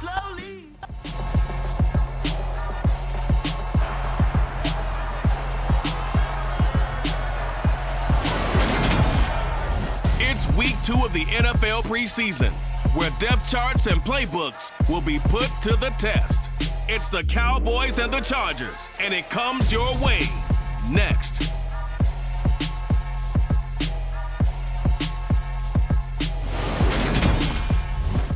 slowly. It's week 2 of the NFL preseason, where depth charts and playbooks will be put to the test. It's the Cowboys and the Chargers, and it comes your way next.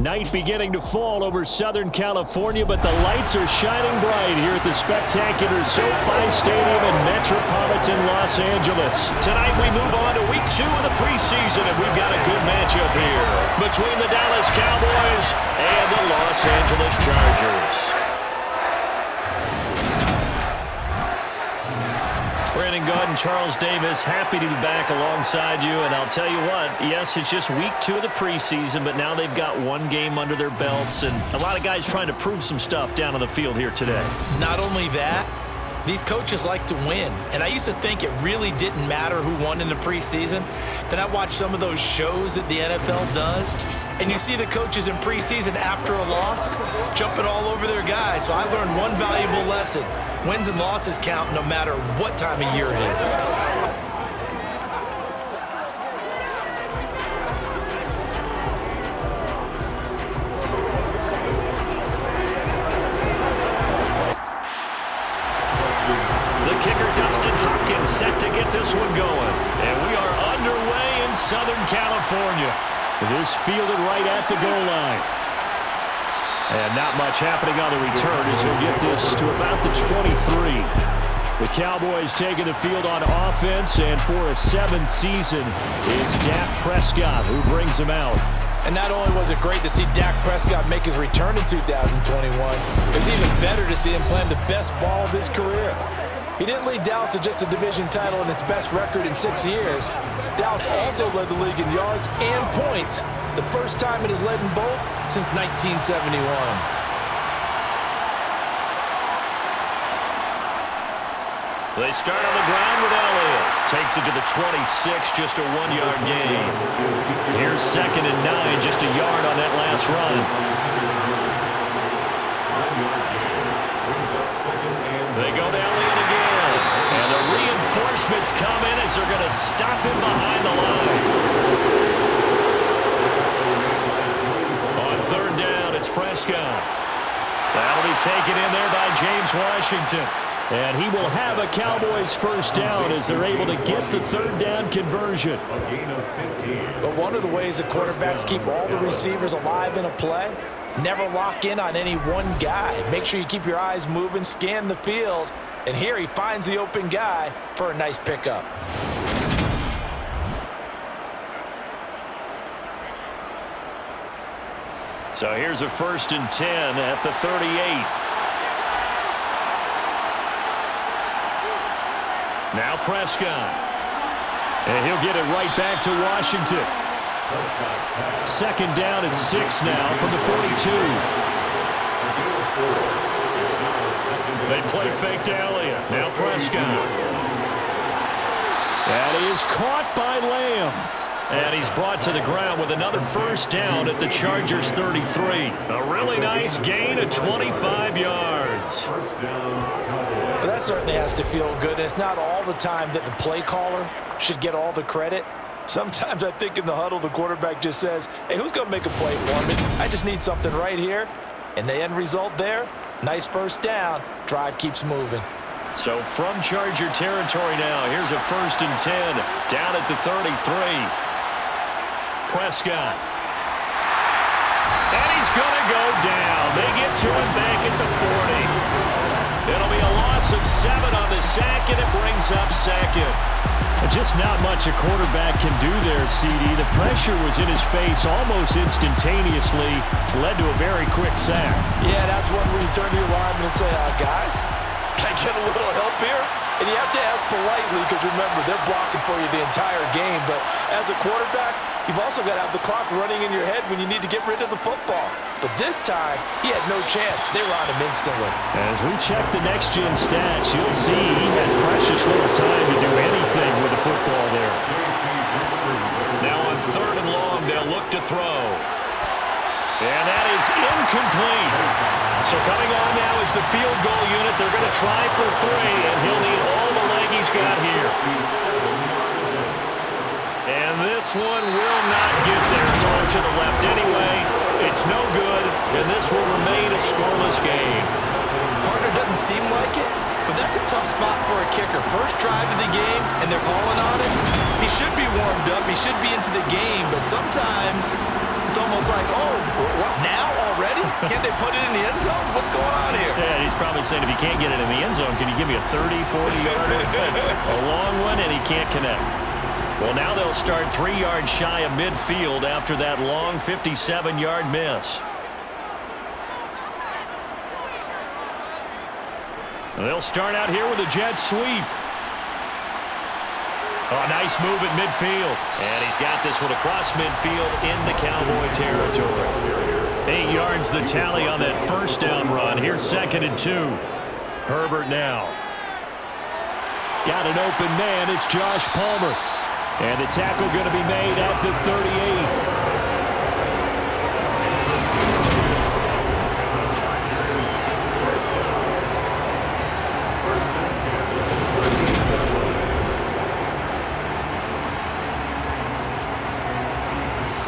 Night beginning to fall over Southern California, but the lights are shining bright here at the spectacular SoFi Stadium in metropolitan Los Angeles. Tonight we move on to week 2 of the preseason, and we've got a good matchup here between the Dallas Cowboys and the Los Angeles Chargers. Brandon Gaudin, Charles Davis, happy to be back alongside you. And I'll tell you what, yes, it's just week 2 of the preseason, but now they've got one game under their belts, and a lot of guys trying to prove some stuff down on the field here today. Not only that, these coaches like to win. And I used to think it really didn't matter who won in the preseason. Then I watched some of those shows that the NFL does, and you see the coaches in preseason after a loss jumping all over their guys. So I learned one valuable lesson. Wins and losses count no matter what time of year it is. The kicker, Dustin Hopkins, set to get this one going. And we are underway in Southern California. This fielded right at the goal line. And not much happening on the return as he'll get this to about the 23. The Cowboys taking the field on offense, and for a 7th season, it's Dak Prescott who brings them out. And not only was it great to see Dak Prescott make his return in 2021, it's even better to see him playing the best ball of his career. He didn't lead Dallas to just a division title and its best record in 6 years. Dallas also led the league in yards and points, the first time it has led in both since 1971. They start on the ground with Elliott. Takes it to the 26, just a 1-yard gain. Here's 2nd and 9, just a yard on that last run. They go to Elliott again. And the reinforcements come in as they're going to stop him behind the line. On 3rd down, it's Prescott. That'll be taken in there by James Washington. And he will have a Cowboys first down as they're able to get the 3rd down conversion. But one of the ways that quarterbacks keep all the receivers alive in a play, never lock in on any one guy. Make sure you keep your eyes moving, scan the field. And here he finds the open guy for a nice pickup. So here's a 1st and 10 at the 38. Now Prescott. And he'll get it right back to Washington. 2nd down and 6 now from the 42. They play fake to Elliott. Now Prescott. That is caught by Lamb. And he's brought to the ground with another first down at the Chargers' 33. A really nice gain of 25 yards. Well, that certainly has to feel good. And it's not all the time that the play caller should get all the credit. Sometimes I think in the huddle, the quarterback just says, hey, who's going to make a play for me? I just need something right here. And the end result there, nice first down. Drive keeps moving. So from Charger territory now, here's a 1st and 10 down at the 33. Prescott. And he's going to go down. They get to him back at the 40. It'll be a loss of 7 on the sack, and it brings up 2nd. Just not much a quarterback can do there, CD. The pressure was in his face almost instantaneously, led to a very quick sack. Yeah, that's one where you turn to your lineman and say, guys, can I get a little help here? And you have to ask politely because, remember, they're blocking for you the entire game. But as a quarterback, you've also got to have the clock running in your head when you need to get rid of the football. But this time, he had no chance. They were on him instantly. As we check the next-gen stats, you'll see he had precious little time to do anything with the football there. Now on 3rd and long, they'll look to throw. And that is incomplete. So coming on now is the field goal unit. They're going to try for 3, and he'll need all the leg he's got here. And this one will not get there. It's over to the left anyway. It's no good, and this will remain a scoreless game. Partner doesn't seem like it, but that's a tough spot for a kicker. First drive of the game, and they're calling on it. He should be warmed up. He should be into the game, but sometimes it's almost like, oh, what, now already? Can't they put it in the end zone? What's going on here? Yeah, he's probably saying, if you can't get it in the end zone, can you give me a 30, 40-yarder? A long one, and he can't connect. Well, now they'll start 3 yards shy of midfield after that long 57-yard miss. They'll start out here with a jet sweep. Oh, nice move at midfield. And he's got this one across midfield into Cowboy territory. 8 yards the tally on that first down run. Here's 2nd and 2. Herbert now. Got an open man. It's Josh Palmer. And the tackle going to be made at the 38.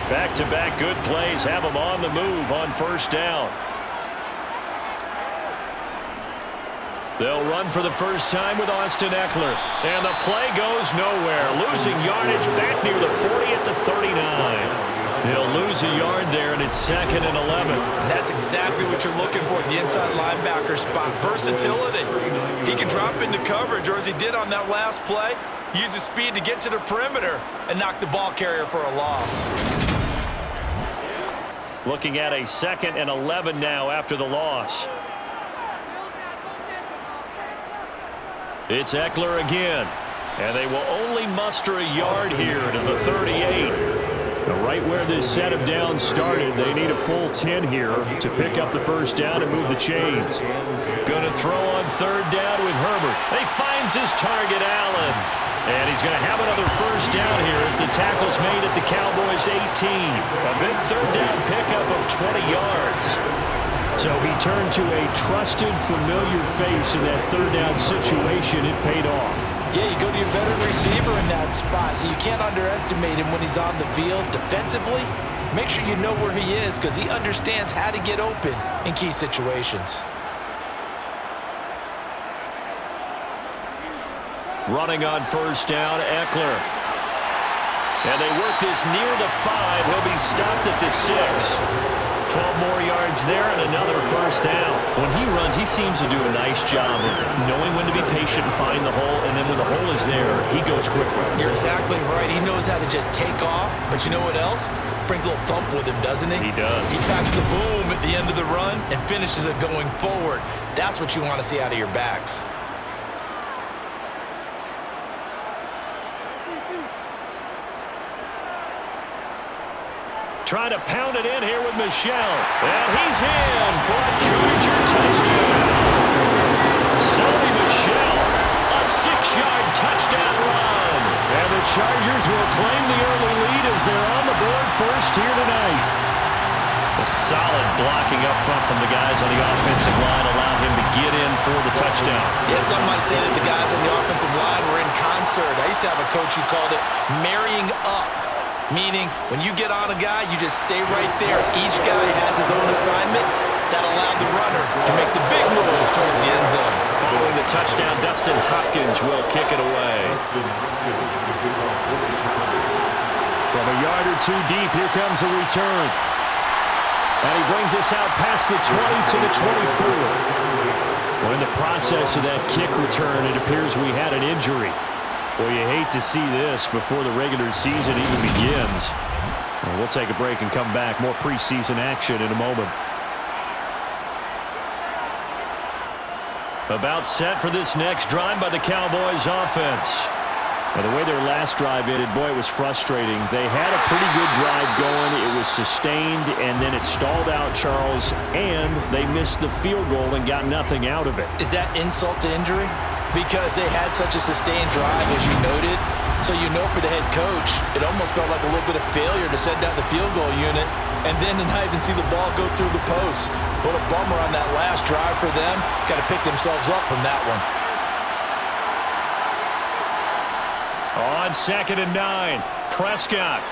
Back-to-back good plays have them on the move on first down. They'll run for the first time with Austin Eckler. And the play goes nowhere. Losing yardage back near the 40 at the 39. He'll lose a yard there, and it's 2nd and 11. And that's exactly what you're looking for at the inside linebacker spot. Versatility. He can drop into coverage, or as he did on that last play, use his speed to get to the perimeter and knock the ball carrier for a loss. Looking at a 2nd and 11 now after the loss. It's Eckler again. And they will only muster a yard here to the 38. Right where this set of downs started, they need a full 10 here to pick up the first down and move the chains. Going to throw on 3rd down with Herbert. He finds his target, Allen. And he's going to have another first down here as the tackle's made at the Cowboys' 18. A big 3rd down pickup of 20 yards. So he turned to a trusted, familiar face in that 3rd down situation. It paid off. Yeah, you go to your veteran receiver in that spot, so you can't underestimate him when he's on the field defensively. Make sure you know where he is because he understands how to get open in key situations. Running on first down, Eckler. And they work this near the 5. He'll be stopped at the 6. 12 more yards there and another first down. When he runs, he seems to do a nice job of knowing when to be patient and find the hole, and then when the hole is there, he goes quickly. You're exactly right. He knows how to just take off, but you know what else? Brings a little thump with him, doesn't he? He does. He packs the boom at the end of the run and finishes it going forward. That's what you want to see out of your backs. Trying to pound it in here with Michel. And he's in for a Charger touchdown. Sony Michel, a 6-yard touchdown run. And the Chargers will claim the early lead as they're on the board first here tonight. A solid blocking up front from the guys on the offensive line allowed him to get in for the touchdown. Yeah, some might say that the guys on the offensive line were in concert. I used to have a coach who called it marrying up. Meaning, when you get on a guy, you just stay right there. Each guy has his own assignment that allowed the runner to make the big move towards the end zone. Following the touchdown, Dustin Hopkins will kick it away. From a yard or two deep, here comes a return. And he brings us out past the 20 to the 24. Well, in the process of that kick return, it appears we had an injury. Well, you hate to see this before the regular season even begins. Well, we'll take a break and come back. More preseason action in a moment. About set for this next drive by the Cowboys offense. Now, the way their last drive ended, boy, it was frustrating. They had a pretty good drive going. It was sustained, and then it stalled out, Charles, and they missed the field goal and got nothing out of it. Is that insult to injury? Because they had such a sustained drive, as you noted. So you know for the head coach, it almost felt like a little bit of failure to send out the field goal unit and then to not even see the ball go through the post. What a bummer on that last drive for them. Got to pick themselves up from that one. On 2nd and 9, Prescott.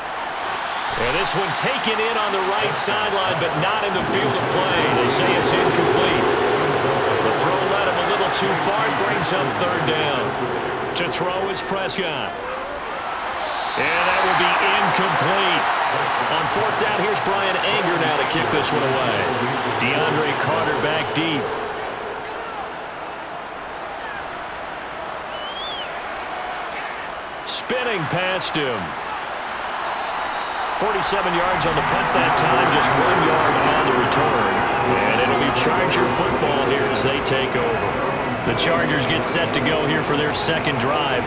And this one taken in on the right sideline, but not in the field of play. They say it's incomplete. The throw led him a little too far. Brings up 3rd down. To throw is Prescott. And that will be incomplete. On 4th down, here's Brian Anger now to kick this one away. DeAndre Carter back deep. Spinning past him. 47 yards on the punt that time, just 1 yard on the return. And it'll be Charger football here as they take over. The Chargers get set to go here for their 2nd drive.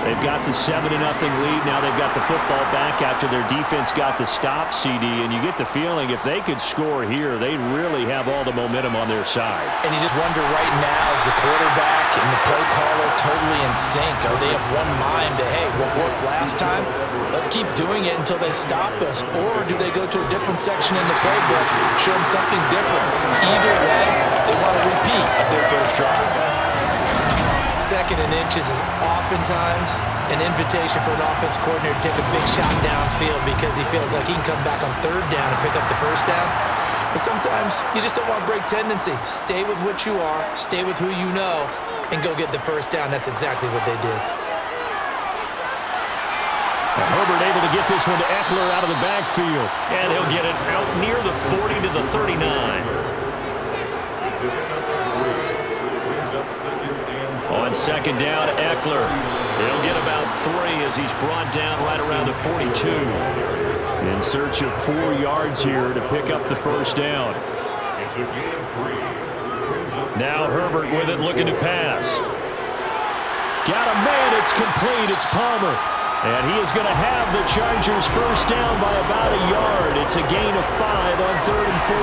They've got the 7-0 lead. Now they've got the football back after their defense got the stop, CD. And you get the feeling if they could score here, they'd really have all the momentum on their side. And you just wonder right now, is the quarterback and the play caller totally in sync? Are they of one mind that, hey, what worked last time, let's keep doing it until they stop us? Or do they go to a different section in the playbook, show them something different? Either way, they want a repeat of their first drive. 2nd and inches is oftentimes an invitation for an offense coordinator to take a big shot downfield because he feels like he can come back on 3rd down and pick up the 1st down. But sometimes you just don't want to break tendency. Stay with what you are, stay with who you know, and go get the 1st down. That's exactly what they did. Herbert able to get this one to Eckler out of the backfield. And he'll get it out near the 40 to the 39. On 2nd down, Eckler. He'll get about 3 as he's brought down right around the 42. In search of 4 yards here to pick up the 1st down. Now Herbert with it, looking to pass. Got a man, it's complete, it's Palmer. And he is going to have the Chargers 1st down by about a yard. It's a gain of 5 on 3rd and 4.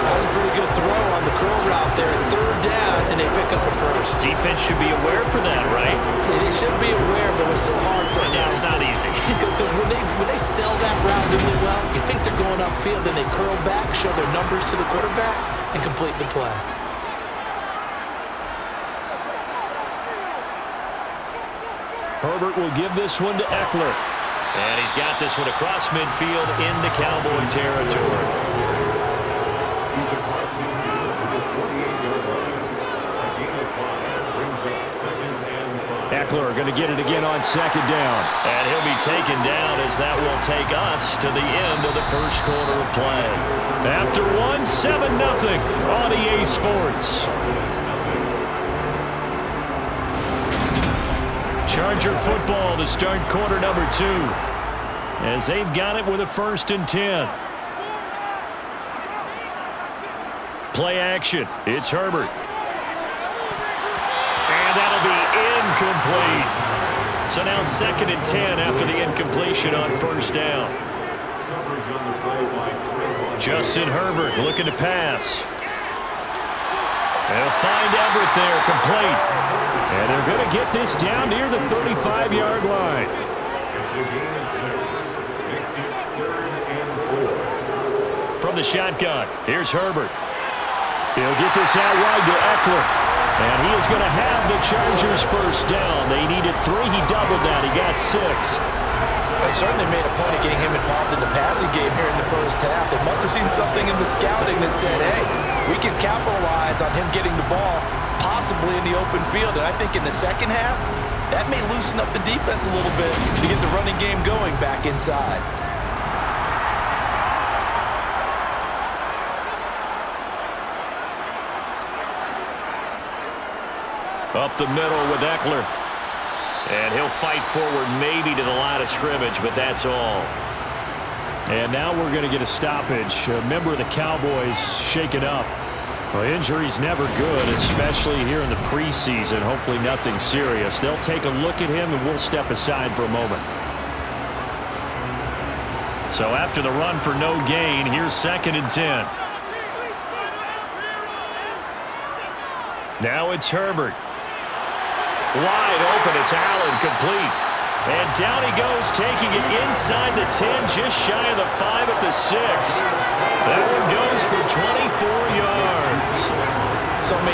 That was a pretty good throw on the curl route there. 3rd down, and they pick up a 1st. Defense should be aware for that, right? Yeah, they should be aware, but it's so hard sometimes. Yeah, it's not easy. Because when they sell that route really well, you think they're going upfield, then they curl back, show their numbers to the quarterback, and complete the play. Herbert will give this one to Eckler. And he's got this one across midfield into Cowboy territory. Eckler going to get it again on 2nd down. And he'll be taken down as that will take us to the end of the 1st quarter of play. After 1, 7-0 on EA Sports. Charger football to start quarter number 2. As they've got it with a 1st and 10. Play action. It's Herbert. And that'll be incomplete. So now 2nd and 10 after the incompletion on 1st down. Justin Herbert looking to pass. They'll find Everett there, complete. And they're going to get this down near the 35-yard line. From the shotgun, here's Herbert. He'll get this out wide to Eckler. And he is going to have the Chargers 1st down. They needed 3. He doubled that. He got 6. They certainly made a point of getting him involved in the passing game here in the 1st half. They must have seen something in the scouting that said, hey, we can capitalize on him getting the ball possibly in the open field. And I think in the 2nd half, that may loosen up the defense a little bit to get the running game going back inside. Up the middle with Eckler. And he'll fight forward maybe to the line of scrimmage, but that's all. And now we're going to get a stoppage. A member of the Cowboys shaken up. Well, injury's never good, especially here in the preseason. Hopefully nothing serious. They'll take a look at him, and we'll step aside for a moment. So after the run for no gain, here's 2nd and 10. Now it's Herbert. Wide open, it's Allen, complete. And down he goes, taking it inside the 10, just shy of the 5 at the 6. That one goes for 24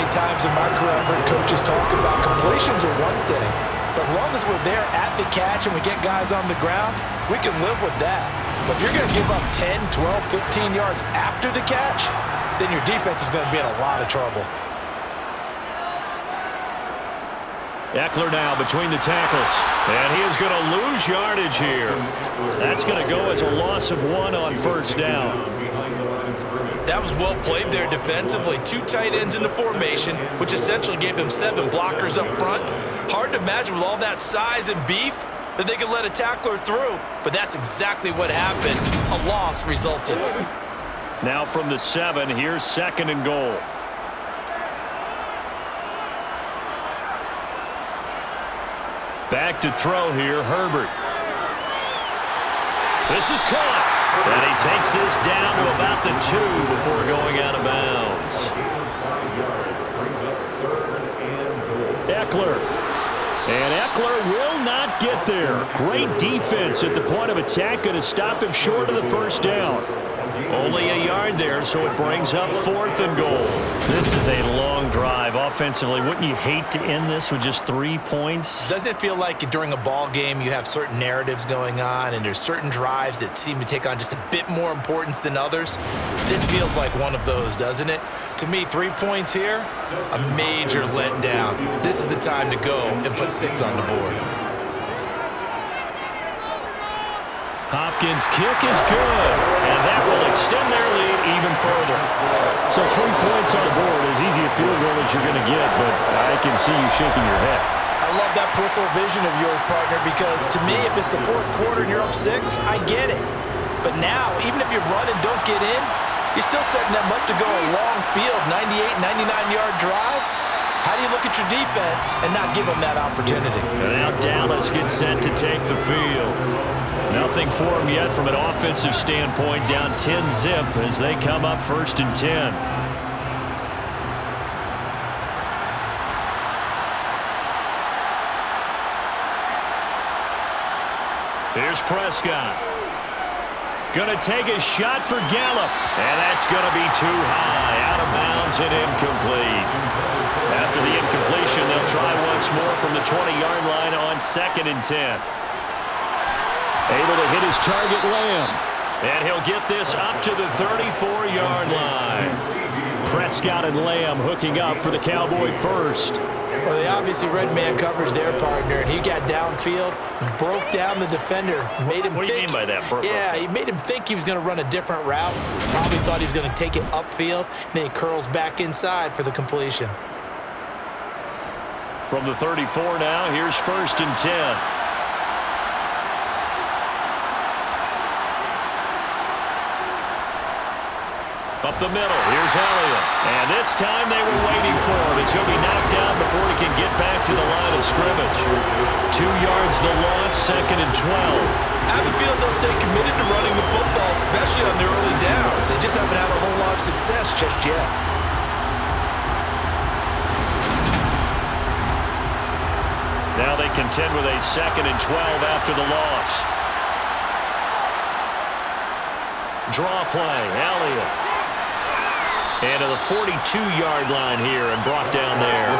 many times in my career I've heard coaches talk about completions are one thing, but as long as we're there at the catch and we get guys on the ground, we can live with that. But if you're going to give up 10, 12, 15 yards after the catch, then your defense is going to be in a lot of trouble. Eckler now between the tackles, and he is going to lose yardage here. That's going to go as a loss of 1 on first down. That was well played there defensively. 2 tight ends in the formation, which essentially gave them 7 blockers up front. Hard to imagine with all that size and beef that they could let a tackler through, but that's exactly what happened. A loss resulted. Now from the 7, here's 2nd and goal. Back to throw here, Herbert. This is caught. And he takes this down to about the 2 before going out of bounds. Eckler. And Eckler will not get there. Great defense at the point of attack, going to stop him short of the first down. Only a yard there, so it brings up 4th and goal. This is a long drive offensively. Wouldn't you hate to end this with just 3 points? Doesn't it feel like during a ball game you have certain narratives going on and there's certain drives that seem to take on just a bit more importance than others? This feels like one of those, doesn't it? To me, 3 points here, a major letdown. This is the time to go and put 6 on the board. Hopkins' kick is good, and that will extend their lead even further. So 3 points on the board, as easy a field goal as you're going to get, but I can see you shaking your head. I love that peripheral vision of yours, partner, because to me, if it's the 4th quarter and you're up 6, I get it. But now, even if you run and don't get in, you're still setting them up to go a long field, 98, 99-yard drive. How do you look at your defense and not give them that opportunity? And now Dallas gets set to take the field. Nothing for them yet from an offensive standpoint, down 10-zip as they come up 1st and 10. Here's Prescott. Going to take a shot for Gallup, and that's going to be too high, out of bounds and incomplete. After the incompletion, they'll try once more from the 20-yard line on 2nd and 10. Able to hit his target, Lamb. And he'll get this up to the 34-yard line. Prescott and Lamb hooking up for the Cowboy first. Well, they obviously read man coverage their partner, and he got downfield, broke down the defender, made him What do you mean by that? Yeah, he made him think he was going to run a different route. Probably thought he was going to take it upfield, and then he curls back inside for the completion. From the 34 now, here's 1st and 10. Up the middle, here's Elliott. And this time they were waiting for him. He's going to be knocked out before he can get back to the line of scrimmage. 2 yards the loss, 2nd and 12. I have a feeling they'll stay committed to running the football, especially on their early downs. They just haven't had a whole lot of success just yet. Now they contend with a 2nd and 12 after the loss. Draw play, Elliott. And to the 42-yard line here and brought down there.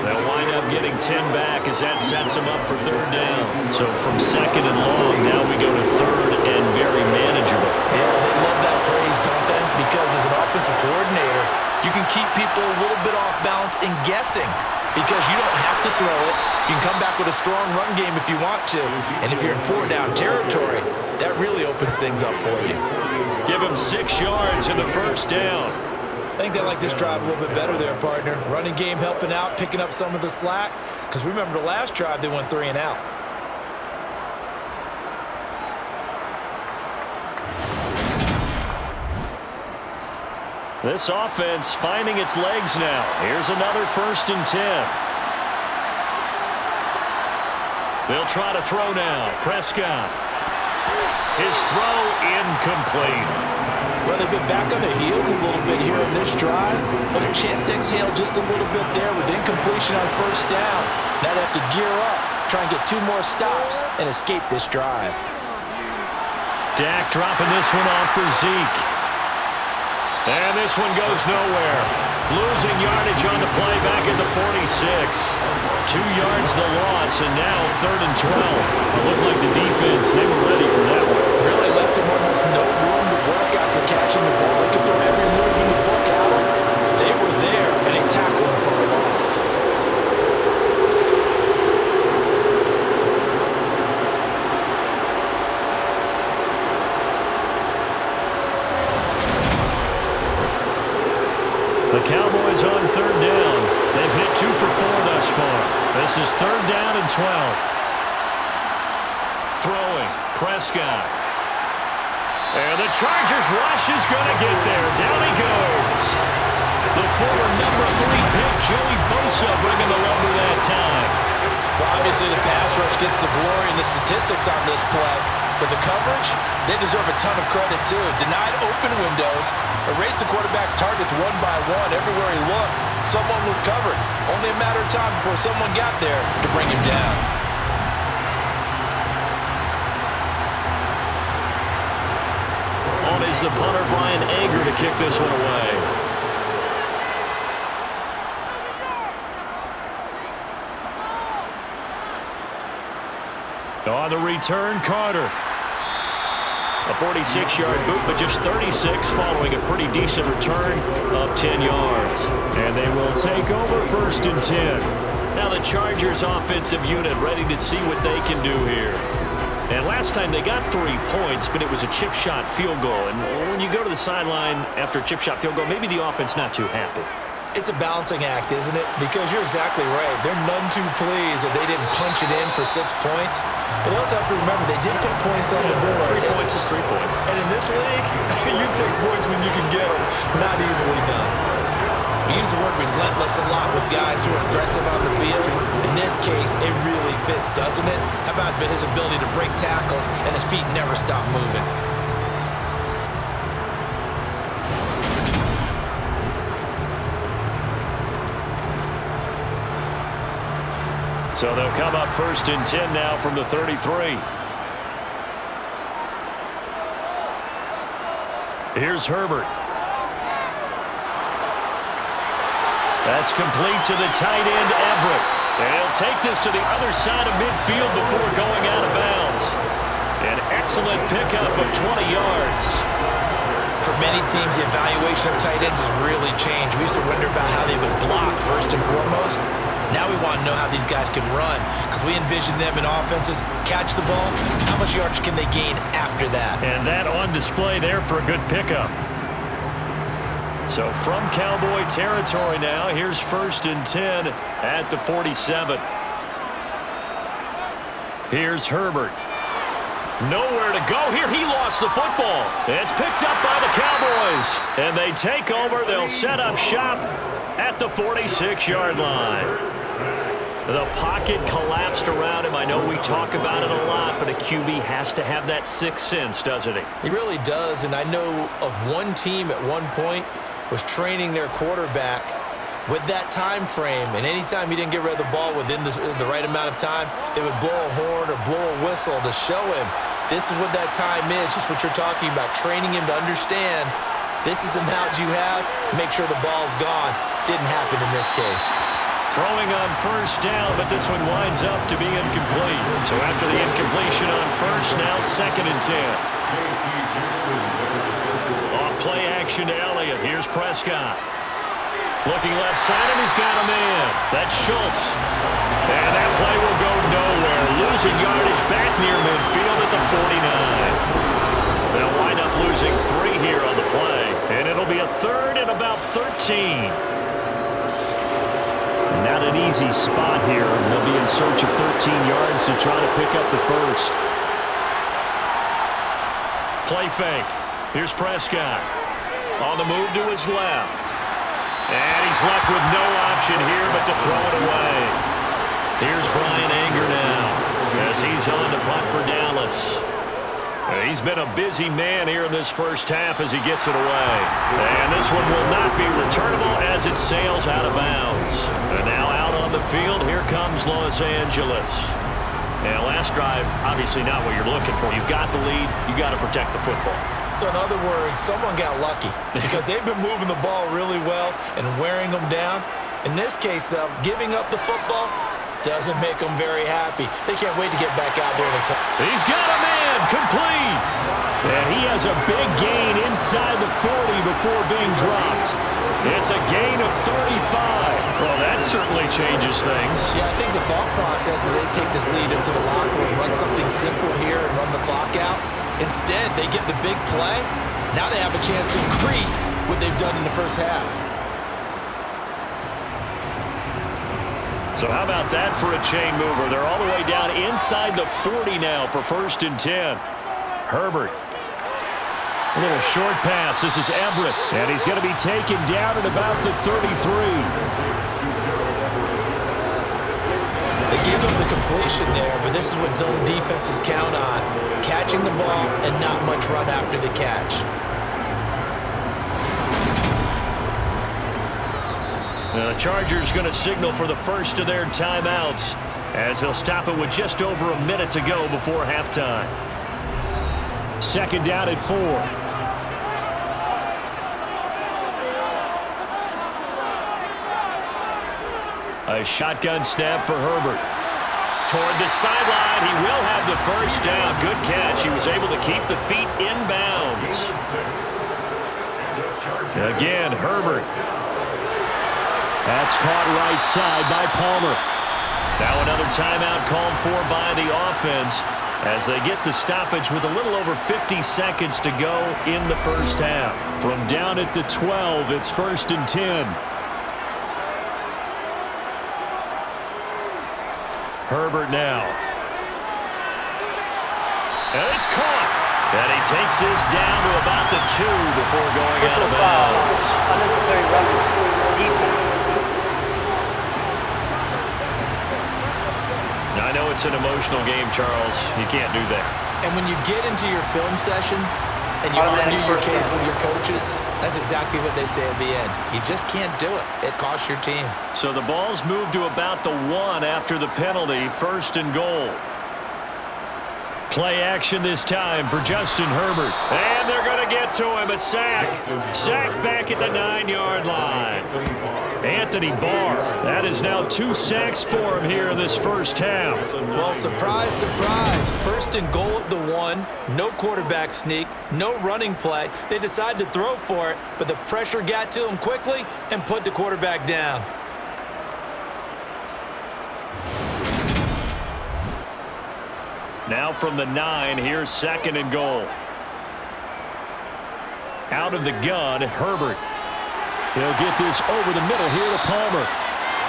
They'll wind up getting 10 back as that sets them up for 3rd down. So from 2nd and long, now we go to 3rd and very manageable. Yeah, they love that phrase, don't they? Because as an offensive coordinator, you can keep people a little bit off balance and guessing because you don't have to throw it. You can come back with a strong run game if you want to. And if you're in 4-down territory, that really opens things up for you. Give him 6 yards in the 1st down. I think they like this drive a little bit better there, partner. Running game helping out, picking up some of the slack. Because remember the last drive, they went 3 and out. This offense finding its legs now. Here's another 1st and 10. They'll try to throw now. Prescott. His throw incomplete. Well, they've been back on their heels a little bit here on this drive, but a chance to exhale just a little bit there with incompletion on 1st down. Now they have to gear up, try and get 2 more stops, and escape this drive. Dak dropping this one off for Zeke. And this one goes nowhere. Losing yardage on the play back at the 46. 2 yards the loss, and now 3rd and 12. It looked like the defense, they were ready for that one. Really left him almost no room to work after catching the ball. He could throw every move in the book at him. They were there, and they tackled him for a loss. The Cowboys on 3rd down. They've hit 2 for 4 thus far. This is 3rd down and 12. Throwing, Prescott. And the Chargers rush is going to get there. Down he goes. The former number 3 pick, Joey Bosa, bringing the lumber that time. Well, obviously the pass rush gets the glory and the statistics on this play. But the coverage, they deserve a ton of credit too. Denied open windows, erased the quarterback's targets one by one. Everywhere he looked, someone was covered. Only a matter of time before someone got there to bring him down. On is the punter, Brian Anger, to kick this one away. On the return, Carter. A 46-yard boot, but just 36 following a pretty decent return of 10 yards. And they will take over 1st and 10. Now the Chargers offensive unit ready to see what they can do here. And last time they got 3 points, but it was a chip shot field goal. And when you go to the sideline after a chip shot field goal, maybe the offense not too happy. It's a balancing act, isn't it? Because you're exactly right. They're none too pleased that they didn't punch it in for 6 points. But they also have to remember they did put points on the board. 3 points is 3 points. And in this league, you take points when you can get them. Not easily done. We use the word relentless a lot with guys who are aggressive on the field. In this case, it really fits, doesn't it? How about his ability to break tackles and his feet never stop moving? So they'll come up 1st and 10 now from the 33. Here's Herbert. That's complete to the tight end, Everett. And he'll take this to the other side of midfield before going out of bounds. An excellent pickup of 20 yards. For many teams, the evaluation of tight ends has really changed. We used to wonder about how they would block first and foremost. Now we want to know how these guys can run, because we envision them in offenses catch the ball. How much yardage can they gain after that? And that on display there for a good pickup. So from Cowboy territory now, here's 1st and 10 at the 47. Here's Herbert. Nowhere to go here. He lost the football. It's picked up by the Cowboys. And they take over. They'll set up shop at the 46-yard line. The pocket collapsed around him. I know we talk about it a lot, but a QB has to have that sixth sense, doesn't he? He really does, and I know of one team at one point was training their quarterback with that time frame, and anytime he didn't get rid of the ball within the right amount of time, they would blow a horn or blow a whistle to show him this is what that time is, just what you're talking about, training him to understand this is the amount you have, make sure the ball's gone. Didn't happen in this case. Throwing on first down, but this one winds up to be incomplete. So after the incompletion on first, now 2nd and 10. Off play action to Elliott. Here's Prescott. Looking left side, and he's got a man. That's Schultz. And that play will go nowhere. Losing yardage back near midfield at the 49. They'll wind up losing 3 here on the play. And it'll be a 3rd and about 13. Not an easy spot here. They'll be in search of 13 yards to try to pick up the first. Play fake. Here's Prescott. On the move to his left. And he's left with no option here but to throw it away. Here's Brian Anger now as he's on to punt for Dallas. He's been a busy man here in this first half as he gets it away. And this one will not be returnable as it sails out of bounds. And now out on the field, here comes Los Angeles. And last drive, obviously not what you're looking for. You've got the lead. You've got to protect the football. So in other words, someone got lucky because they've been moving the ball really well and wearing them down. In this case, though, giving up the football doesn't make them very happy. They can't wait to get back out there and attack. He's got a man, complete. And he has a big gain inside the 40 before being dropped. It's a gain of 35. Well, that certainly changes things. Yeah, I think the thought process is they take this lead into the locker room, run something simple here and run the clock out. Instead, they get the big play. Now they have a chance to increase what they've done in the first half. So how about that for a chain mover? They're all the way down inside the 40 now for 1st and 10. Herbert. A little short pass. This is Everett. And he's going to be taken down at about the 33. They gave up the completion there, but this is what zone defenses count on. Catching the ball and not much run after the catch. Now the Chargers going to signal for the first of their timeouts as they'll stop it with just over a minute to go before halftime. 2nd down at 4. A shotgun snap for Herbert. Toward the sideline, he will have the first down. Good catch. He was able to keep the feet in bounds. Again, Herbert. That's caught right side by Palmer. Now another timeout called for by the offense as they get the stoppage with a little over 50 seconds to go in the first half. From down at the 12, it's 1st and 10. Herbert now. And it's caught. And he takes this down to about the 2 before going out of bounds. Unnecessary running. Defense. Now, I know it's an emotional game, Charles. You can't do that. And when you get into your film sessions and you argue your case with your coaches, that's exactly what they say at the end. You just can't do it. It costs your team. So the ball's moved to about the 1 after the penalty, 1st and goal. Play action this time for Justin Herbert. And they're going to get to him. A sack. Sack back at the 9-yard line. Anthony Barr. That is now 2 sacks for him here in this first half. Well, surprise, surprise. 1st and goal at the 1. No quarterback sneak. No running play. They decide to throw for it, but the pressure got to him quickly and put the quarterback down. Now from the 9, here's 2nd and goal. Out of the gun, Herbert. He'll get this over the middle here to Palmer.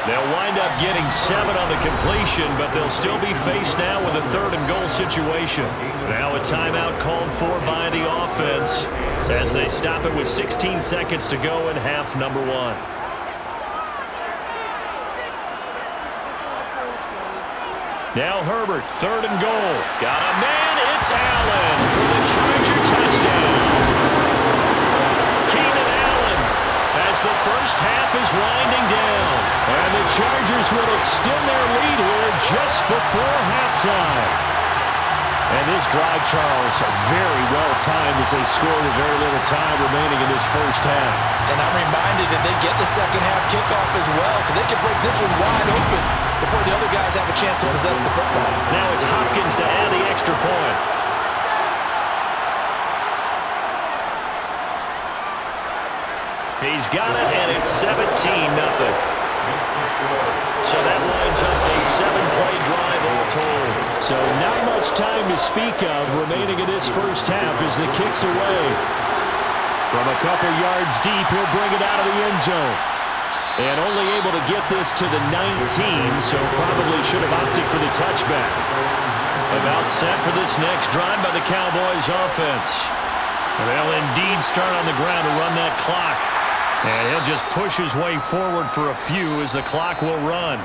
They'll wind up getting 7 on the completion, but they'll still be faced now with a 3rd and goal situation. Now a timeout called for by the offense as they stop it with 16 seconds to go in half number 1. Now Herbert, 3rd and goal. Got a man, it's Allen for the Charger touchdown. Keenan Allen as the first half is winding down. And the Chargers will extend their lead here just before halftime. And this drive, Charles, very well timed as they score with very little time remaining in this first half. And I'm reminded that they get the second half kickoff as well, so they can break this one wide open before the other guys have a chance to possess the football. Now it's Hopkins to add the extra point. He's got it, and it's 17-0. So that lines up a 7-play drive all told. So not much time to speak of remaining in this first half as the kick's away. From a couple yards deep, he'll bring it out of the end zone. And only able to get this to the 19, so probably should have opted for the touchback. About set for this next drive by the Cowboys offense. They'll indeed start on the ground to run that clock. And he'll just push his way forward for a few as the clock will run.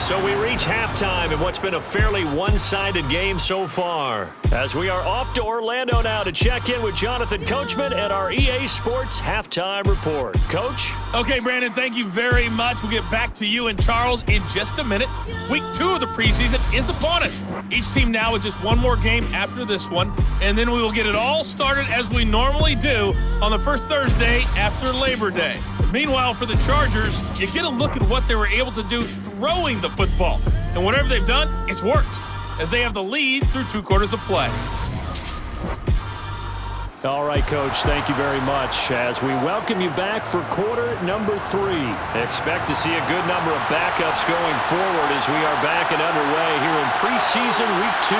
So we reach halftime in what's been a fairly one-sided game so far. As we are off to Orlando now to check in with Jonathan Coachman at our EA Sports Halftime Report. Coach? Okay, Brandon, thank you very much. We'll get back to you and Charles in just a minute. Week 2 of the preseason is upon us. Each team now with just one more game after this one, and then we will get it all started as we normally do on the first Thursday after Labor Day. Meanwhile, for the Chargers, you get a look at what they were able to do throwing the football. And whatever they've done, it's worked, as they have the lead through 2 quarters of play. All right, Coach, thank you very much. As we welcome you back for quarter number 3. Expect to see a good number of backups going forward as we are back and underway here in preseason week 2.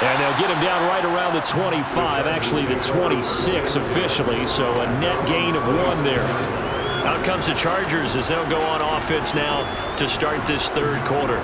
And they'll get him down right around the 25, actually the 26 officially, so a net gain of 1 there. Out comes the Chargers as they'll go on offense now to start this third quarter.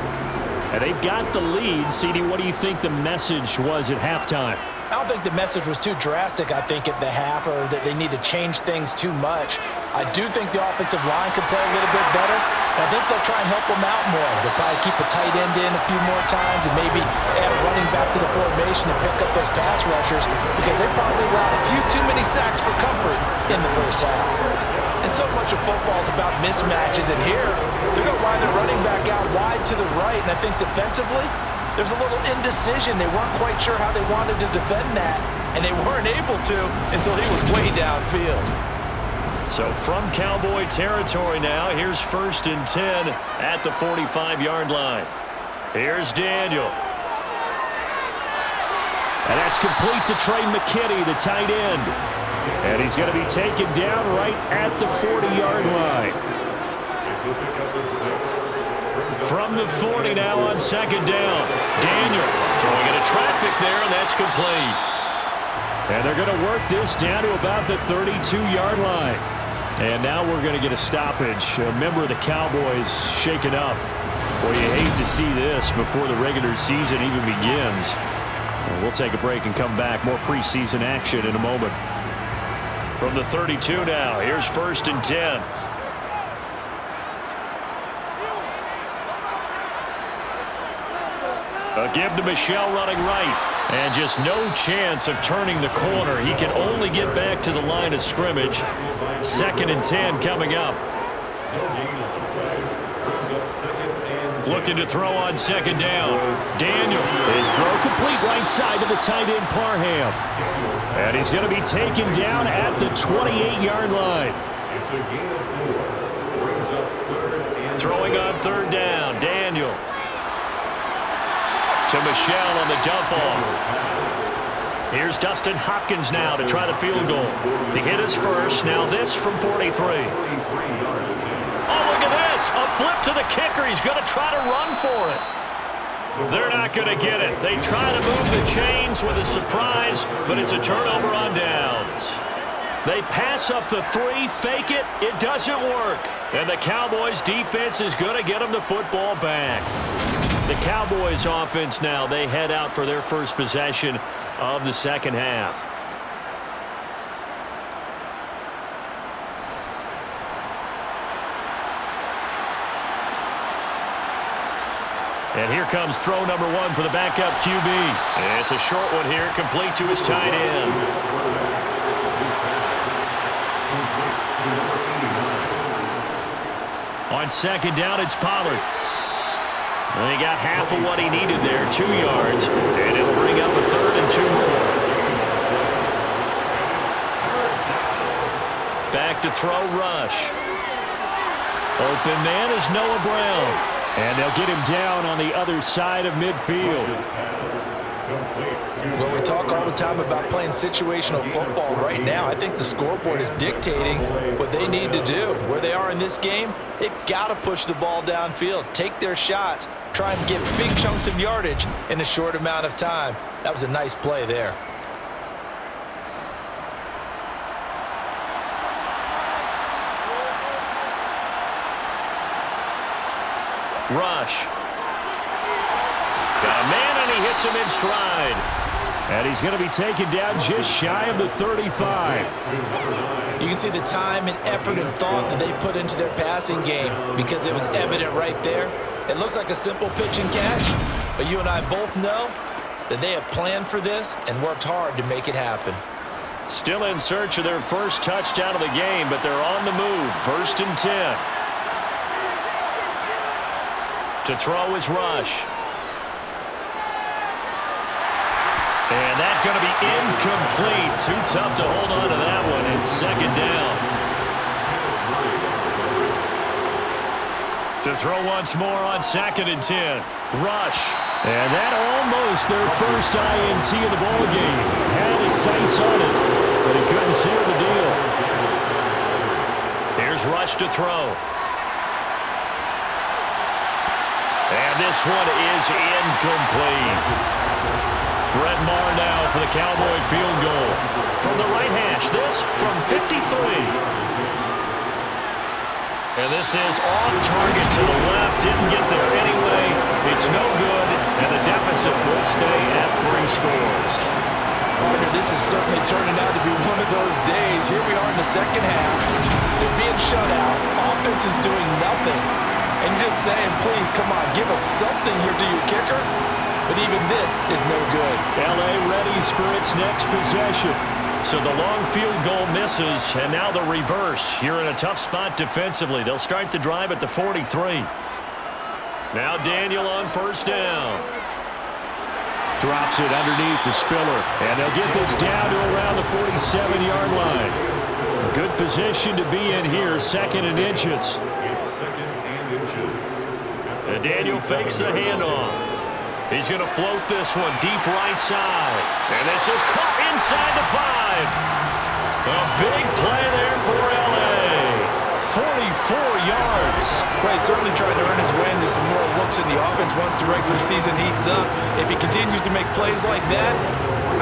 And they've got the lead. CD, what do you think the message was at halftime? I don't think the message was too drastic, I think, at the half, or that they need to change things too much. I do think the offensive line could play a little bit better. I think they'll try and help them out more. They'll probably keep a tight end in a few more times and maybe add a running back to the formation and pick up those pass rushers, because they probably allowed a few too many sacks for comfort in the first half. And so much of football is about mismatches, and here they're going to line their running back out wide to the right, and I think defensively there's a little indecision. They weren't quite sure how they wanted to defend that, and they weren't able to until he was way downfield. So from Cowboy territory now, here's 1st and 10 at the 45-yard line. Here's Daniel. And that's complete to Trey McKinney, the tight end. And he's going to be taken down right at the 40-yard line. From the 40 now on 2nd down. Daniel throwing into traffic there, and that's complete. And they're going to work this down to about the 32-yard line. And now we're going to get a stoppage. A member of the Cowboys shaken up. Well, you hate to see this before the regular season even begins. We'll take a break and come back. More preseason action in a moment. From the 32 now, here's 1st and 10. A give to Michelle running right. And just no chance of turning the corner. He can only get back to the line of scrimmage. 2nd and 10 coming up. Looking to throw on 2nd down. Daniel. His throw complete right side to the tight end Parham. And he's going to be taken down at the 28-yard line. Throwing on 3rd down. Daniel. To Michelle on the dump off. Here's Dustin Hopkins now to try the field goal. The hit is first. Now this from 43. Oh, look at this. A flip to the kicker. He's going to try to run for it. They're not going to get it. They try to move the chains with a surprise, but it's a turnover on downs. They pass up the 3, fake it. It doesn't work. And the Cowboys defense is going to get them the football back. The Cowboys offense now, they head out for their first possession of the second half. And here comes throw number 1 for the backup QB. And it's a short one here, complete to his tight end. On 2nd down, it's Pollard. And he got half of what he needed there, 2 yards, and it'll bring up a 3rd and 2 more. Back to throw, Rush. Open man is Noah Brown. And they'll get him down on the other side of midfield. Well, we talk all the time about playing situational football. Right now, I think the scoreboard is dictating what they need to do. Where they are in this game, they've got to push the ball downfield, take their shots, try and get big chunks of yardage in a short amount of time. That was a nice play there. Rush. Got a man, and he hits him in stride. And he's going to be taken down just shy of the 35. You can see the time and effort and thought that they put into their passing game because it was evident right there. It looks like a simple pitch and catch, but you and I both know that they have planned for this and worked hard to make it happen. Still in search of their first touchdown of the game, but they're on the move. 1st and 10. To throw is Rush. And that's going to be incomplete. Too tough to hold on to that one. And 2nd down. To throw once more on 2nd and 10. Rush. And that almost their first INT of the ball game. Had his sights on it, but he couldn't seal the deal. Here's Rush to throw. And this one is incomplete. Brett Maher now for the Cowboy field goal. From the right hash, this from 53. And this is off target to the left. Didn't get there anyway. It's no good, and the deficit will stay at 3 scores. Partner, this is certainly turning out to be one of those days. Here we are in the second half. They're being shut out. Offense is doing nothing. And you're just saying, please, come on, give us something here to your kicker. But even this is no good. L.A. readies for its next possession. So the long field goal misses, and now the reverse. You're in a tough spot defensively. They'll start the drive at the 43. Now Daniel on 1st down. Drops it underneath to Spiller. And they'll get this down to around the 47-yard line. Good position to be in here, 2nd and inches. And Daniel fakes the handoff. He's going to float this one deep right side. And this is caught inside the 5. A big play there for L.A. 44 yards. Well, he's certainly trying to earn his way into some more looks in the offense once the regular season heats up. If he continues to make plays like that,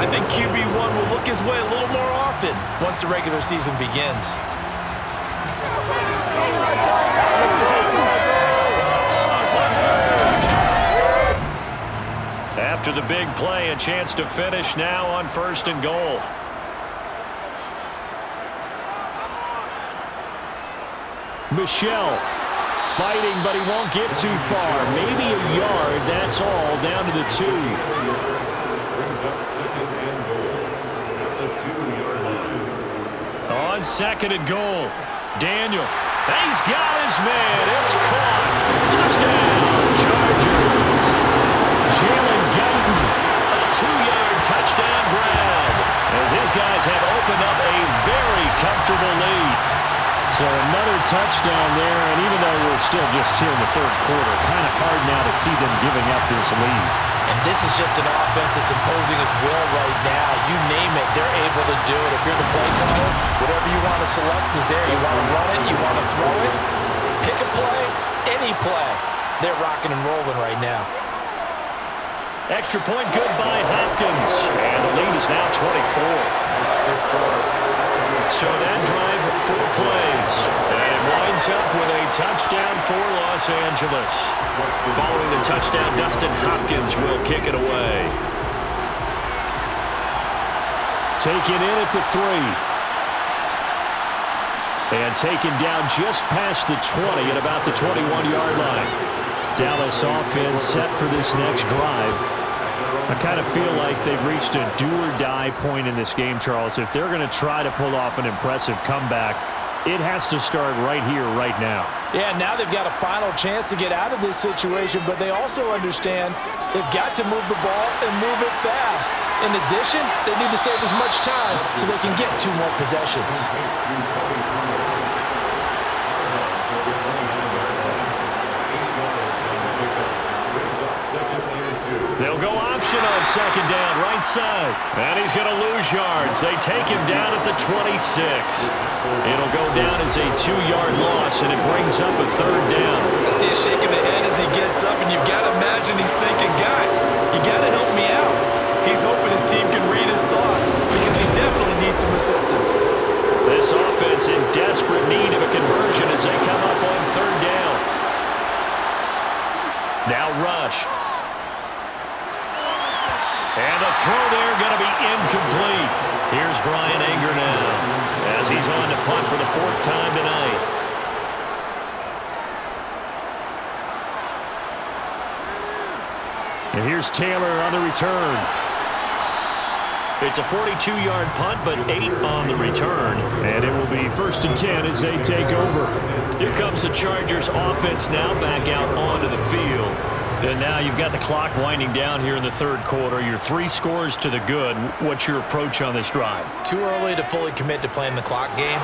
I think QB1 will look his way a little more often once the regular season begins. After the big play, a chance to finish now on 1st and goal. Michelle fighting, but he won't get too far. Maybe a yard, that's all, down to the 2. Brings up 2nd and goal at the 2-yard line. On 2nd and goal, Daniel. He's got his man. It's caught. Touchdown, Chargers. Jalen Guyton. A 2-yard touchdown grab as his guys have opened up a very comfortable lead. So another touchdown there, and even though we're still just here in the 3rd quarter, kind of hard now to see them giving up this lead. And this is just an offense that's imposing its will right now. You name it, they're able to do it. If you're the play caller, whatever you want to select is there. You want to run it, you want to throw it, pick a play, any play. They're rocking and rolling right now. Extra point good by Hopkins. And the lead is now 24. So that drive, 4 plays. And it winds up with a touchdown for Los Angeles. Following the touchdown, Dustin Hopkins will kick it away. Taken in at the 3. And taken down just past the 20 at about the 21-yard line. Dallas offense set for this next drive. I kind of feel like they've reached a do-or-die point in this game, Charles. If they're going to try to pull off an impressive comeback, it has to start right here, right now. Yeah, now they've got a final chance to get out of this situation, but they also understand they've got to move the ball and move it fast. In addition, they need to save as much time so they can get 2 more possessions. They'll go option on 2nd down, right side. And he's going to lose yards. They take him down at the 26. It'll go down as a 2-yard loss, and it brings up a 3rd down. I see a shake of the head as he gets up, and you've got to imagine he's thinking, guys, you got to help me out. He's hoping his team can read his thoughts because he definitely needs some assistance. This offense in desperate need of a conversion as they come up on 3rd down. Now Rush. And the throw there going to be incomplete. Here's Brian Anger now as he's on to punt for the 4th time tonight. And here's Taylor on the return. It's a 42-yard punt, but 8 on the return. And it will be 1st and 10 as they take over. Here comes the Chargers offense now back out onto the field. And now you've got the clock winding down here in the 3rd quarter. You're 3 scores to the good. What's your approach on this drive? Too early to fully commit to playing the clock game.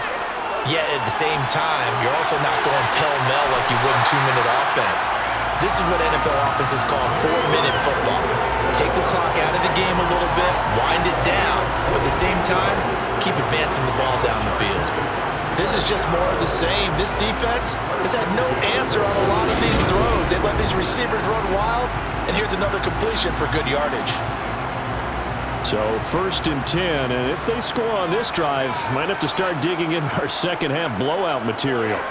Yet at the same time, you're also not going pell-mell like you would in 2-minute offense. This is what NFL offenses call 4-minute football. Take the clock out of the game a little bit, wind it down, but at the same time, keep advancing the ball down the field. This is just more of the same. This defense has had no answer on a lot of these throws. They let these receivers run wild, and here's another completion for good yardage. So 1st and 10, and if they score on this drive, might have to start digging in our second-half blowout material.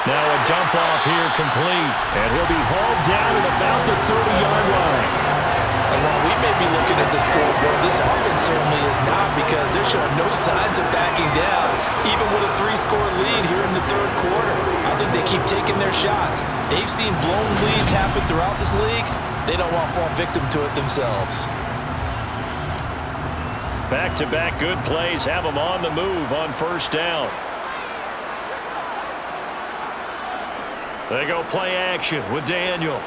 Now a dump off here complete. And he'll be hauled down at about the 30-yard line. And while we may be looking at the scoreboard, this offense certainly is not, because they're showing no signs of backing down, even with a 3-score lead here in the 3rd quarter. I think they keep taking their shots. They've seen blown leads happen throughout this league. They don't want to fall victim to it themselves. Back-to-back good plays have them on the move on 1st down. They go play action with Daniel.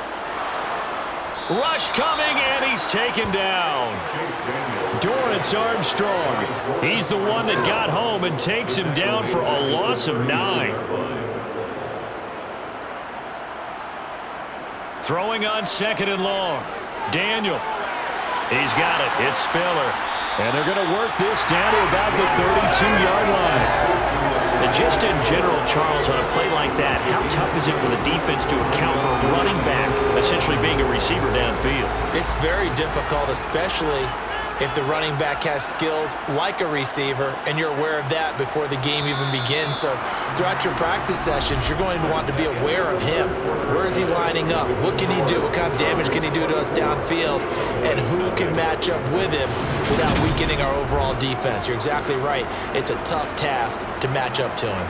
Rush coming, and he's taken down. Dorrance Armstrong. He's the one that got home and takes him down for a loss of 9. Throwing on 2nd and long. Daniel. He's got it. It's Spiller. And they're going to work this down to about the 32-yard line. And just in general, Charles, on a play like that, how tough is it for the defense to account for a running back essentially being a receiver downfield? It's very difficult, especially if the running back has skills like a receiver, and you're aware of that before the game even begins. So throughout your practice sessions, you're going to want to be aware of him. Where is he lining up? What can he do? What kind of damage can he do to us downfield? And who can match up with him without weakening our overall defense? You're exactly right. It's a tough task to match up to him.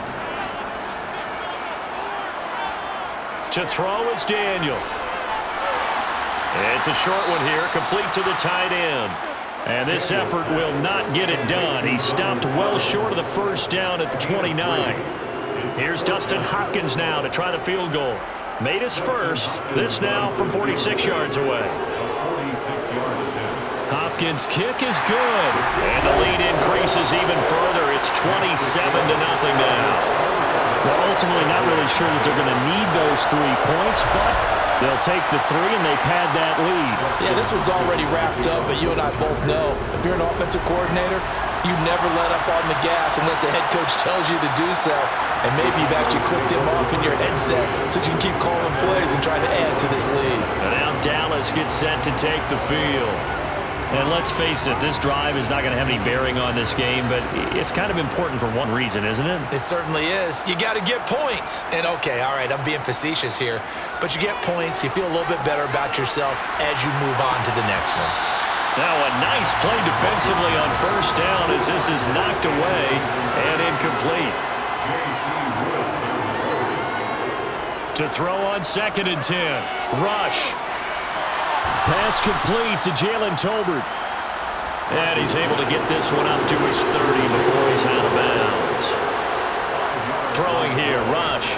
To throw is Daniel. It's a short one here, complete to the tight end. And this effort will not get it done. He stopped well short of the 1st down at the 29. Here's Dustin Hopkins now to try the field goal. Made his first. This now from 46 yards away. Hopkins' kick is good. And the lead increases even further. It's 27-0 now. Well, ultimately not really sure that they're going to need those 3 points, but they'll take the 3 and they pad that lead. Yeah, this one's already wrapped up, but you and I both know if you're an offensive coordinator, you never let up on the gas unless the head coach tells you to do so. And maybe you've actually clicked him off in your headset so you can keep calling plays and trying to add to this lead. And now Dallas gets set to take the field. And let's face it, this drive is not going to have any bearing on this game, but it's kind of important for one reason, isn't it? It certainly is. You got to get points. And okay, all right, I'm being facetious here, but you get points, you feel a little bit better about yourself as you move on to the next one. Now a nice play defensively on 1st down as this is knocked away and incomplete. To throw on 2nd and 10. Rush. Pass complete to Jalen Tolbert. And he's able to get this one up to his 30 before he's out of bounds. Throwing here, Rush.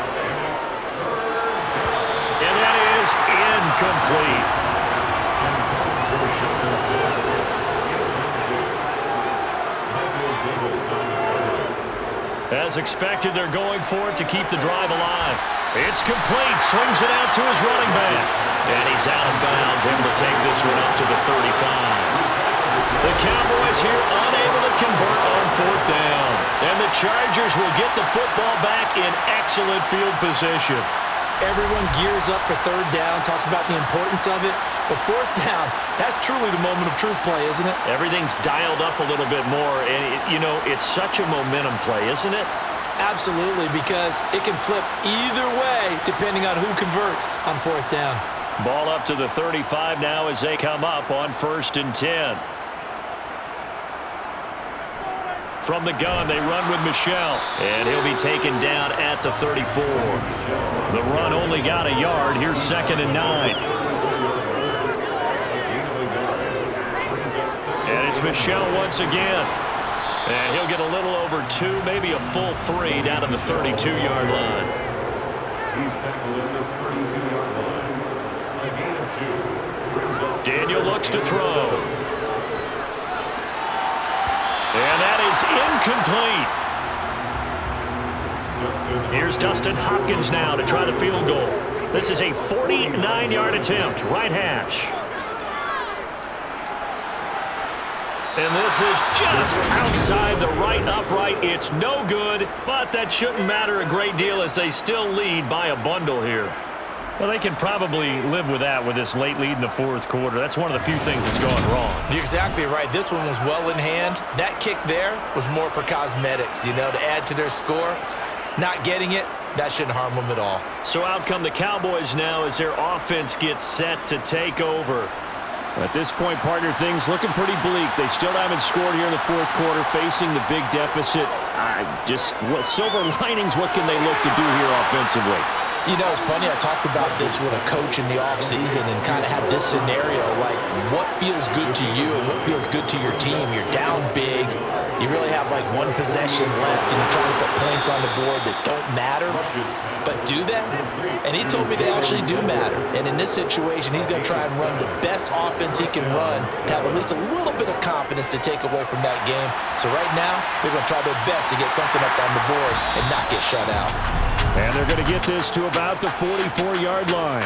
And that is incomplete. As expected, they're going for it to keep the drive alive. It's complete. Swings it out to his running back. And he's out of bounds, able to take this one up to the 35. The Cowboys here unable to convert on 4th down. And the Chargers will get the football back in excellent field position. Everyone gears up for 3rd down, talks about the importance of it. But 4th down, that's truly the moment of truth play, isn't it? Everything's dialed up a little bit more. And, it's such a momentum play, isn't it? Absolutely, because it can flip either way depending on who converts on 4th down. Ball up to the 35 now as they come up on 1st and 10. From the gun, they run with Michel, and he'll be taken down at the 34. The run only got a yard. Here's 2nd and 9. And it's Michel once again. And he'll get a little over 2, maybe a full 3 down to the 32-yard line. He's tackled at the 32-yard line. A gain of 2. Daniel looks to throw. And that is incomplete. Here's Dustin Hopkins now to try the field goal. This is a 49-yard attempt, right hash. And this is just outside the right upright. It's no good, but that shouldn't matter a great deal as they still lead by a bundle here. Well, they can probably live with that with this late lead in the 4th quarter. That's one of the few things that's gone wrong. You're exactly right. This one was well in hand. That kick there was more for cosmetics, to add to their score. Not getting it, that shouldn't harm them at all. So out come the Cowboys now as their offense gets set to take over. At this point, partner, things looking pretty bleak. They still haven't scored here in the 4th quarter, facing the big deficit. What silver linings, what can they look to do here offensively? It's funny. I talked about this with a coach in the offseason and kind of had this scenario, like what feels good to you and what feels good to your team. You're down big. You really have like one possession left and you're trying to put points on the board that don't matter. But do that? And he told me they actually do matter. And in this situation, he's going to try and run the best offense he can run to have at least a little bit of confidence to take away from that game. So right now, they're going to try their best to get something up on the board and not get shut out. And they're going to get this to about the 44-yard line.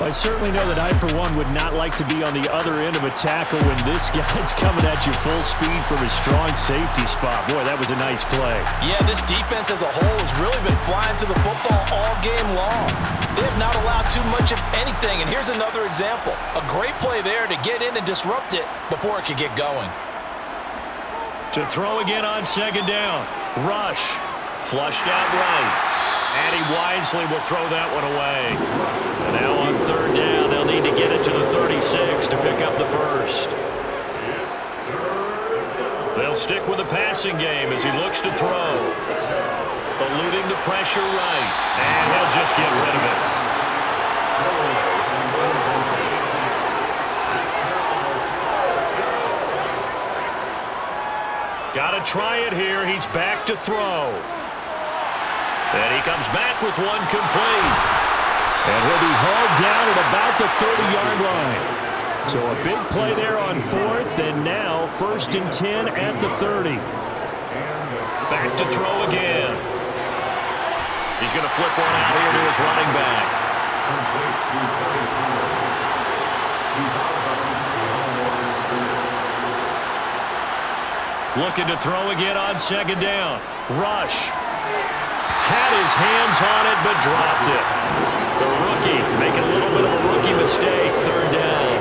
I certainly know that I, for one, would not like to be on the other end of a tackle when this guy's coming at you full speed from a strong safety spot. Boy, that was a nice play. Yeah, this defense as a whole has really been flying to the football all game long. They have not allowed too much of anything, and here's another example. A great play there to get in and disrupt it before it could get going. To throw again on 2nd down. Rush. Flushed out right. And he wisely will throw that one away. And now on 3rd down, they'll need to get it to the 36 to pick up the 1st. They'll stick with the passing game as he looks to throw. Eluding the pressure right. And he'll just get rid of it. Got to try it here. He's back to throw. And he comes back with one complete. And he'll be hauled down at about the 30-yard line. So a big play there on 4th, and now 1st and 10 at the 30. Back to throw again. He's going to flip one out here to his running back. Looking to throw again on 2nd down. Rush. Had his hands on it, but dropped it. The rookie making a little bit of a rookie mistake. 3rd down.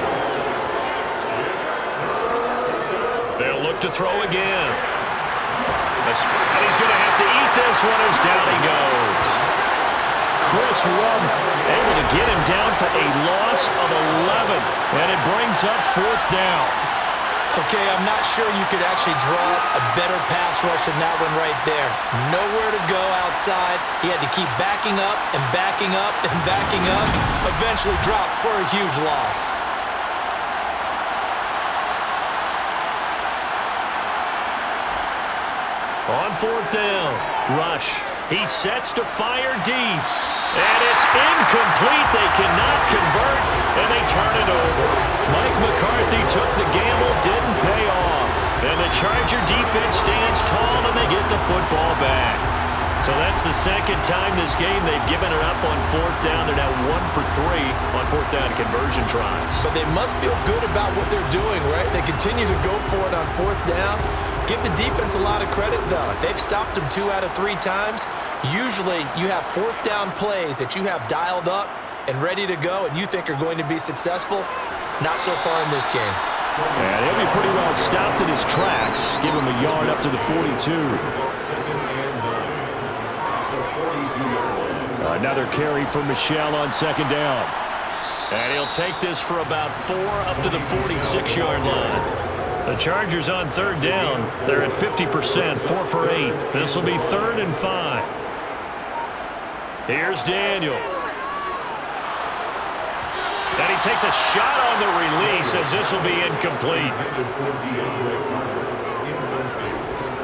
They'll look to throw again. And he's going to have to eat this one as down he goes. Chris Rumpf able to get him down for a loss of 11. And it brings up 4th down. Okay, I'm not sure you could actually draw a better pass rush than that one right there. Nowhere to go outside. He had to keep backing up and backing up and backing up. Eventually dropped for a huge loss. On 4th down, Rush. He sets to fire deep. And it's incomplete. They cannot convert, and they turn it over. Mike McCarthy took the gamble, didn't pay off. And the Charger defense stands tall, and they get the football back. So that's the 2nd time this game they've given it up on 4th down. They're now 1 for 3 on 4th down conversion tries. But they must feel good about what they're doing, right? They continue to go for it on 4th down. Give the defense a lot of credit, though. They've stopped them 2 out of 3 times. Usually, you have 4th down plays that you have dialed up and ready to go and you think are going to be successful. Not so far in this game. Yeah, he'll be pretty well stopped in his tracks. Give him a yard up to the 42. Another carry for Michel on 2nd down. And he'll take this for about 4 up to the 46-yard line. The Chargers on third down. They're at 50%, 4 for 8. This will be 3rd and 5. Here's Daniel. And he takes a shot on the release as this will be incomplete.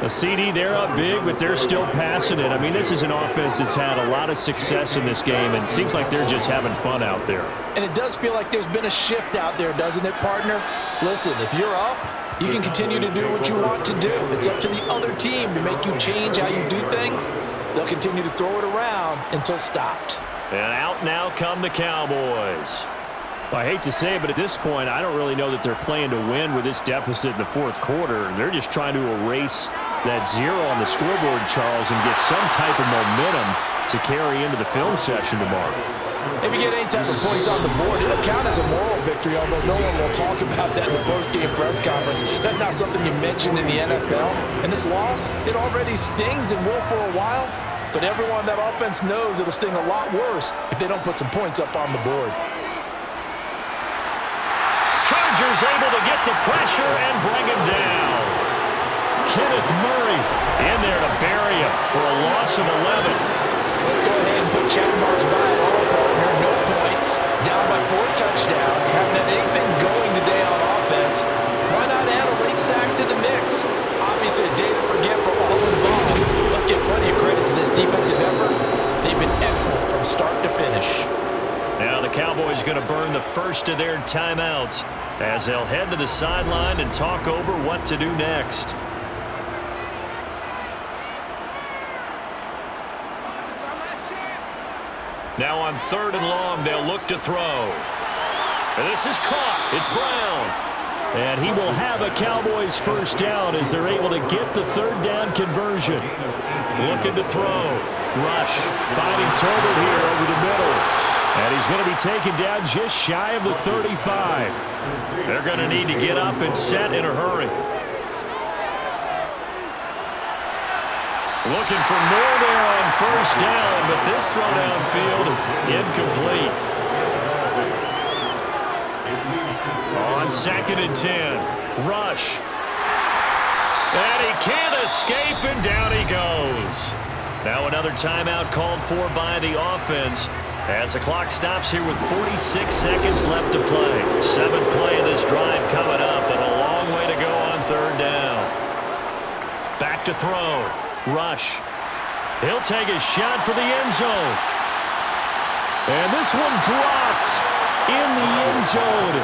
The CD, they're up big, but they're still passing it. I mean, this is an offense that's had a lot of success in this game, and it seems like they're just having fun out there. And it does feel like there's been a shift out there, doesn't it, partner? Listen, if you're up, you can continue to do what you want to do. It's up to the other team to make you change how you do things. They'll continue to throw it around until stopped. And out now come the Cowboys. Well, I hate to say it, but at this point, I don't really know that they're playing to win with this deficit in the fourth quarter. They're just trying to erase that 0 on the scoreboard, Charles, and get some type of momentum to carry into the film session tomorrow. If you get any type of points on the board, it'll count as a moral victory, although no one will talk about that in the post-game press conference. That's not something you mention in the NFL. And this loss, it already stings and will for a while, but everyone on that offense knows it'll sting a lot worse if they don't put some points up on the board. Chargers able to get the pressure and bring him down. Kenneth Murray in there to bury him for a loss of 11. Let's go ahead and put check marks by it all, partner. No points. Down by 4 touchdowns. Haven't had anything going today on offense. Why not add a late sack to the mix? Obviously a day to forget for all involved. Let's give plenty of credit to this defensive effort. They've been excellent from start to finish. Now the Cowboys going to burn the first of their timeouts as they'll head to the sideline and talk over what to do next. Now on 3rd and long, they'll look to throw. And this is caught. It's Brown. And he will have a Cowboys first down as they're able to get the 3rd down conversion. Looking to throw. Rush finding Tolbert here over the middle. And he's going to be taken down just shy of the 35. They're going to need to get up and set in a hurry. Looking for more there on first down, but this throw downfield incomplete. On 2nd and 10, Rush. And he can't escape, and down he goes. Now another timeout called for by the offense as the clock stops here with 46 seconds left to play. 7th play of this drive coming up, and a long way to go on 3rd down. Back to throw. Rush. He'll take a shot for the end zone. And this one dropped in the end zone.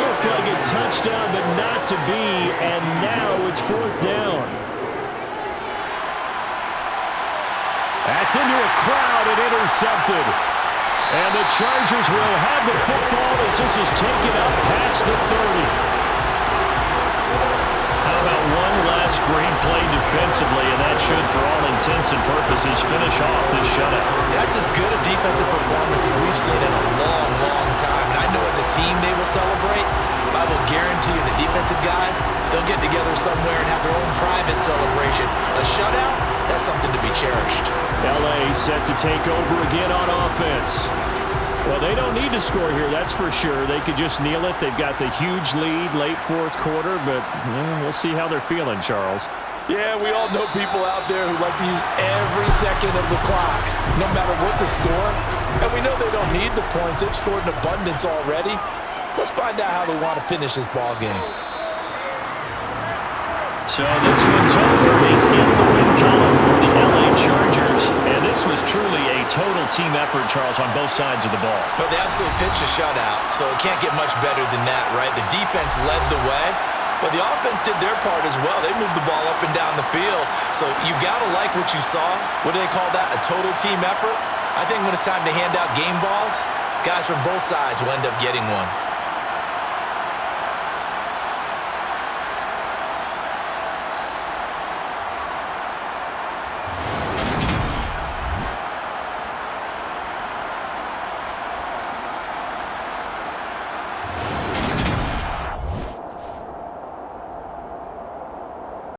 Looked like a touchdown, but not to be. And now it's 4th down. That's into a crowd and intercepted. And the Chargers will have the football as this is taken up past the 30. How about one last great play defensively, and that should, for all intents and purposes, finish off this shutout. That's as good a defensive performance as we've seen in a long, long time. And I know as a team they will celebrate, but I will guarantee you the defensive guys, they'll get together somewhere and have their own private celebration. A shutout, that's something to be cherished. L.A. set to take over again on offense. Well, they don't need to score here, that's for sure. They could just kneel it. They've got the huge lead late 4th quarter, but we'll see how they're feeling, Charles. Yeah, we all know people out there who like to use every second of the clock, no matter what the score. And we know they don't need the points. They've scored in abundance already. Let's find out how they want to finish this ball game. So this one's over. It's in the win column for the LA Chargers. And this was truly a total team effort, Charles, on both sides of the ball. But they absolutely pitched a shutout, so it can't get much better than that, right? The defense led the way, but the offense did their part as well. They moved the ball up and down the field. So you've got to like what you saw. What do they call that? A total team effort? I think when it's time to hand out game balls, guys from both sides will end up getting one.